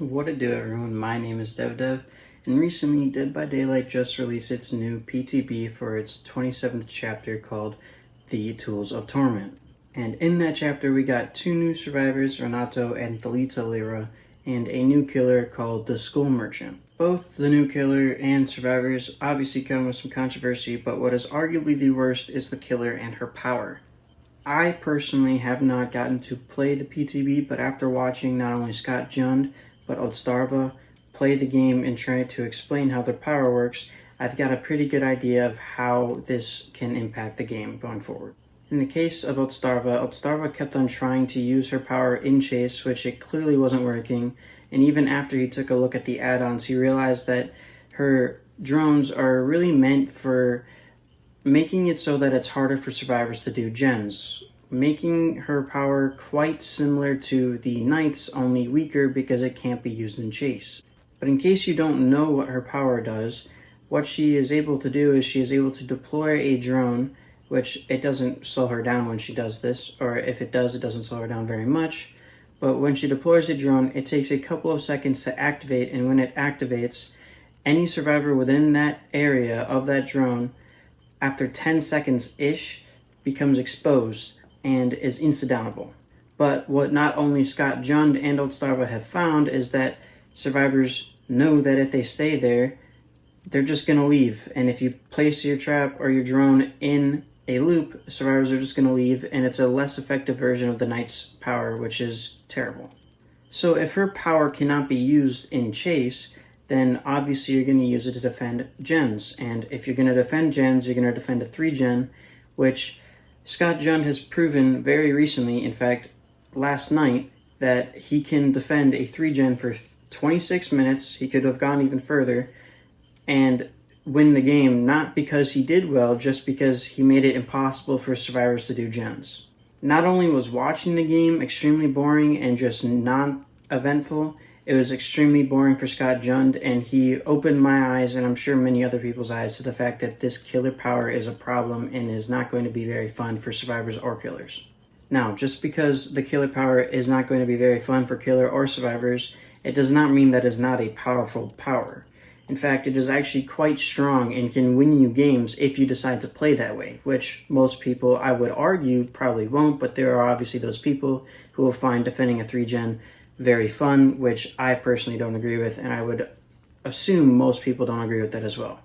What it do, everyone? My name is DevDev, and recently Dead by Daylight just released its new PTB for its 27th chapter called The Tools of Torment. And in that chapter we got two new survivors, Renato and Thalita Lira, and a new killer called the Skull Merchant. Both the new killer and survivors obviously come with some controversy, but what is arguably the worst is the killer and her power. I personally have not gotten to play the PTB, but after watching not only Scott Jund, but Oldstarva play the game and try to explain how their power works, I've got a pretty good idea of how this can impact the game going forward. In the case of Oldstarva kept on trying to use her power in Chase, which it clearly wasn't working, and even after he took a look at the add-ons, he realized that her drones are really meant for making it so that it's harder for survivors to do gens, making her power quite similar to the Knight's, only weaker because it can't be used in Chase. But in case you don't know what her power does, what she is able to do is she is able to deploy a drone, which it doesn't slow her down when she does this, or if it does, it doesn't slow her down very much. But when she deploys a drone, it takes a couple of seconds to activate, and when it activates, any survivor within that area of that drone after 10 seconds-ish, becomes exposed and is insta-downable. But what not only Scott Jund and Oldstarva have found is that survivors know that if they stay there, they're just going to leave. And if you place your trap or your drone in a loop, survivors are just going to leave, and it's a less effective version of the Knight's power, which is terrible. So if her power cannot be used in Chase, then obviously you're going to use it to defend gens. And if you're going to defend gens, you're going to defend a 3-gen, which Scott Jund has proven very recently, in fact, last night, that he can defend a 3-gen for 26 minutes. He could have gone even further and win the game, not because he did well, just because he made it impossible for survivors to do gens. Not only was watching the game extremely boring and just non-eventful, it was extremely boring for Scott Jund, and he opened my eyes, and I'm sure many other people's eyes, to the fact that this killer power is a problem and is not going to be very fun for survivors or killers. Now, just because the killer power is not going to be very fun for killer or survivors, it does not mean that it's not a powerful power. In fact, it is actually quite strong and can win you games if you decide to play that way, which most people, I would argue, probably won't, but there are obviously those people who will find defending a 3-gen very fun, which I personally don't agree with, and I would assume most people don't agree with that as well.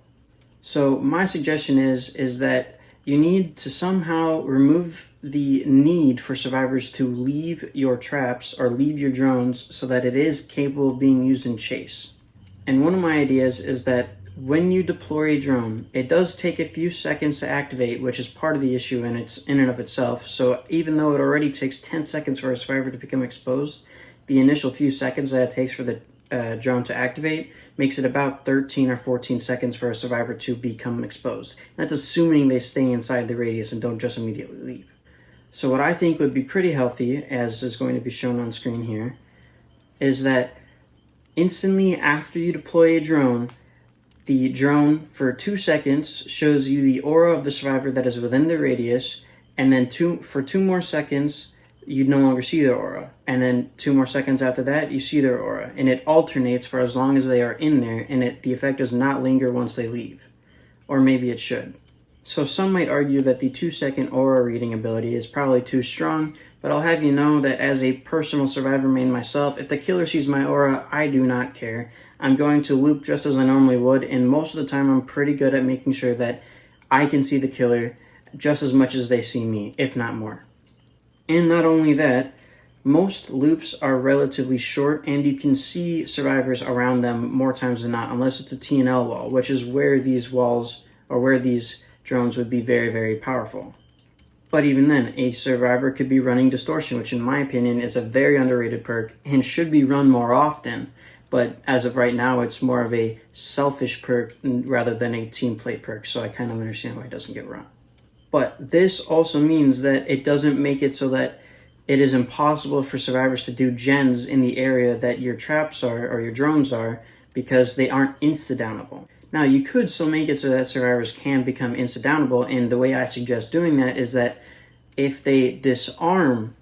So my suggestion is that you need to somehow remove the need for survivors to leave your traps or leave your drones so that it is capable of being used in Chase. And one of my ideas is that when you deploy a drone, it does take a few seconds to activate, which is part of the issue in and of itself. So even though it already takes 10 seconds for a survivor to become exposed, the initial few seconds that it takes for the drone to activate makes it about 13 or 14 seconds for a survivor to become exposed. That's assuming they stay inside the radius and don't just immediately leave. So what I think would be pretty healthy, as is going to be shown on screen here, is that instantly after you deploy a drone, the drone for 2 seconds shows you the aura of the survivor that is within the radius, and then for 2 more seconds, you no longer see their aura. And then 2 more seconds after that, you see their aura. And it alternates for as long as they are in there, and the effect does not linger once they leave. Or maybe it should. So some might argue that the 2-second aura reading ability is probably too strong, but I'll have you know that as a personal survivor main myself, if the killer sees my aura, I do not care. I'm going to loop just as I normally would, and most of the time I'm pretty good at making sure that I can see the killer just as much as they see me, if not more. And not only that, most loops are relatively short, and you can see survivors around them more times than not, unless it's a TNL wall, which is where these walls, or where these drones would be very, very powerful. But even then, a survivor could be running Distortion, which in my opinion is a very underrated perk, and should be run more often. But as of right now, it's more of a selfish perk rather than a team play perk, so I kind of understand why it doesn't get run. But this also means that it doesn't make it so that it is impossible for survivors to do gens in the area that your traps are or your drones are, because they aren't insta-downable. Now, you could still make it so that survivors can become insta-downable, and the way I suggest doing that is that if they disarm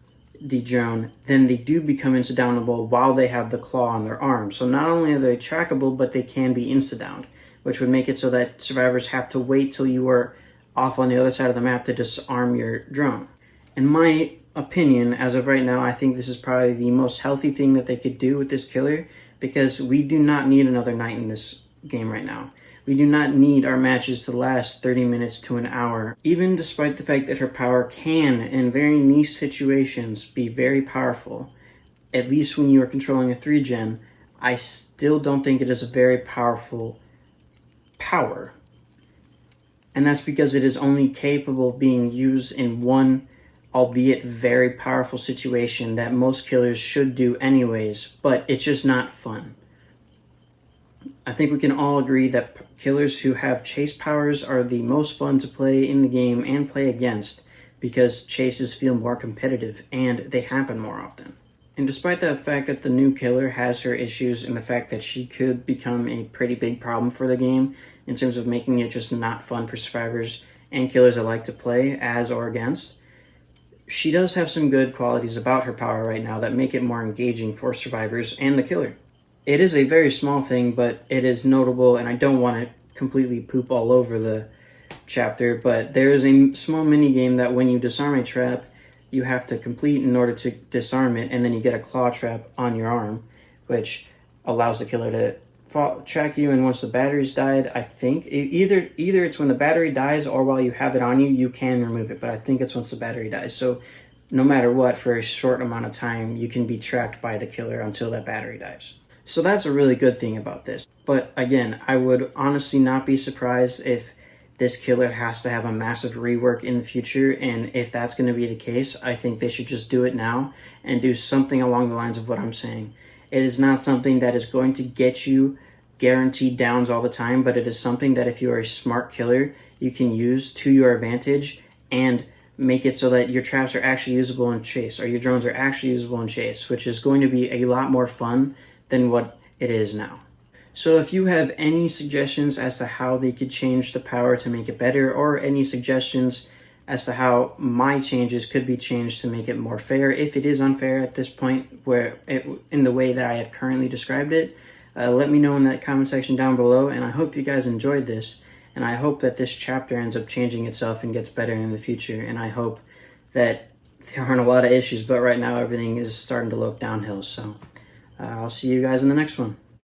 the drone, then they do become insta-downable while they have the claw on their arm. So not only are they trackable, but they can be insta-downed, which would make it so that survivors have to wait till you are off on the other side of the map to disarm your drone. In my opinion, as of right now, I think this is probably the most healthy thing that they could do with this killer, because we do not need another night in this game right now. We do not need our matches to last 30 minutes to an hour. Even despite the fact that her power can, in very niche situations, be very powerful, at least when you are controlling a 3-gen, I still don't think it is a very powerful power. And that's because it is only capable of being used in one, albeit very powerful situation that most killers should do anyways, but it's just not fun. I think we can all agree that killers who have chase powers are the most fun to play in the game and play against, because chases feel more competitive and they happen more often. And despite the fact that the new killer has her issues and the fact that she could become a pretty big problem for the game in terms of making it just not fun for survivors and killers alike to play as or against, she does have some good qualities about her power right now that make it more engaging for survivors and the killer. It is a very small thing, but it is notable, and I don't want to completely poop all over the chapter, but there is a small mini game that when you disarm a trap, you have to complete in order to disarm it, and then you get a claw trap on your arm, which allows the killer to track you, and once the battery's died, I think, either it's when the battery dies or while you have it on you, you can remove it, but I think it's once the battery dies. So no matter what, for a short amount of time, you can be tracked by the killer until that battery dies. So that's a really good thing about this. But again, I would honestly not be surprised if this killer has to have a massive rework in the future, and if that's going to be the case, I think they should just do it now and do something along the lines of what I'm saying. It is not something that is going to get you guaranteed downs all the time, but it is something that if you are a smart killer, you can use to your advantage and make it so that your traps are actually usable in chase, or your drones are actually usable in chase, which is going to be a lot more fun than what it is now. So if you have any suggestions as to how they could change the power to make it better, or any suggestions as to how my changes could be changed to make it more fair, if it is unfair at this point in the way that I have currently described it, let me know in that comment section down below, and I hope you guys enjoyed this, and I hope that this chapter ends up changing itself and gets better in the future, and I hope that there aren't a lot of issues, but right now everything is starting to look downhill. So I'll see you guys in the next one.